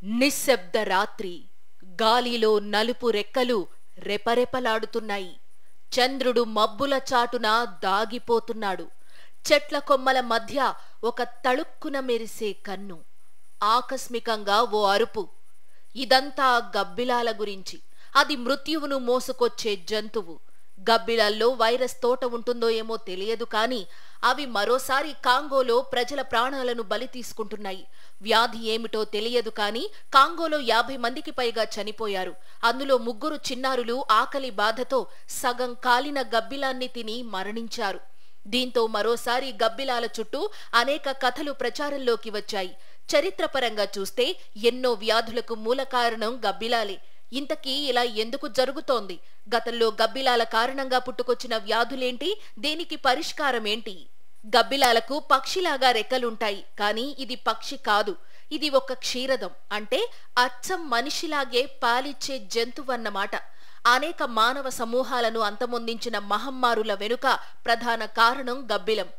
నిశ్శబ్ద రాత్రి. గాలిలో నలుపు రెక్కలు రెపరెపలాడుతున్నాయి. చంద్రుడు మబ్బుల చాటున దాగిపోతున్నాడు. చెట్ల కొమ్మల మధ్య ఒక తళుక్కున మెరిసే కన్ను. ఆకస్మికంగా ఓ అరుపు. ఇదంతా గబ్బిలాల గురించి. అది మృత్యువును మోసుకొచ్చే జంతువు. గబ్బిలాల్లో వైరస్ తోట ఉంటుందో ఏమో తెలియదు కానీ అవి మరోసారి కాంగోలో ప్రజల ప్రాణాలను బలి తీసుకుంటున్నాయి. వ్యాధి ఏమిటో తెలియదు కానీ కాంగోలో 50 మందికి పైగా చనిపోయారు. అందులో 3 చిన్నారులు ఆకలి బాధతో సగం కాలిన గబ్బిలాన్ని తిని మరణించారు. దీంతో మరోసారి గబ్బిలాల చుట్టూ అనేక కథలు ప్రచారంలోకి వచ్చాయి. చరిత్రపరంగా చూస్తే ఎన్నో వ్యాధులకు మూల కారణం గబ్బిలాలే. ఇంతకీ ఇలా ఎందుకు జరుగుతోంది? గతంలో గబ్బిలాల కారణంగా పుట్టుకొచ్చిన వ్యాధులేంటి? దీనికి పరిష్కారమేంటి? గబ్బిలాలకు పక్షిలాగా రెక్కలుంటాయి, కానీ ఇది పక్షి కాదు. ఇది ఒక క్షీరదం, అంటే అచ్చం మనిషిలాగే పాలిచ్చే జంతువన్నమాట. అనేక మానవ సమూహాలను అంతమొందించిన మహమ్మారుల వెనుక ప్రధాన కారణం గబ్బిలం.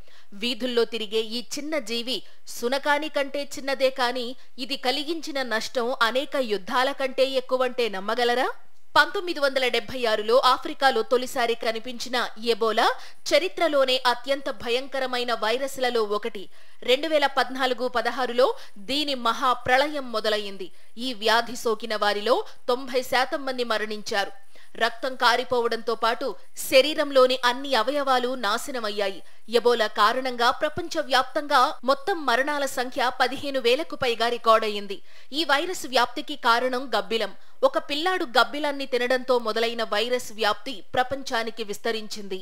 వీధుల్లో తిరిగే ఈ చిన్న జీవి సునకాని కంటే చిన్నదే కాని ఇది కలిగించిన నష్టం అనేక యుద్ధాల కంటే ఎక్కువంటే నమ్మగలరా? 1976లో ఆఫ్రికాలో తొలిసారి కనిపించిన ఎబోలా చరిత్రలోనే అత్యంత భయంకరమైన వైరస్లలో ఒకటి. 2014-16లో దీని మహా ప్రళయం మొదలయ్యింది. ఈ వ్యాధి సోకిన వారిలో 90% మంది మరణించారు. రక్తం కారిపోవడంతో పాటు శరీరంలోని అన్ని అవయవాలు నాశనమయ్యాయి. ఎబోలా కారణంగా ప్రపంచవ్యాప్తంగా మొత్తం మరణాల సంఖ్య 15,000కు పైగా రికార్డయింది. ఈ వైరస్ వ్యాప్తికి కారణం గబ్బిలం. ఒక పిల్లాడు గబ్బిలాన్ని తినడంతో మొదలైన వైరస్ వ్యాప్తి ప్రపంచానికి విస్తరించింది.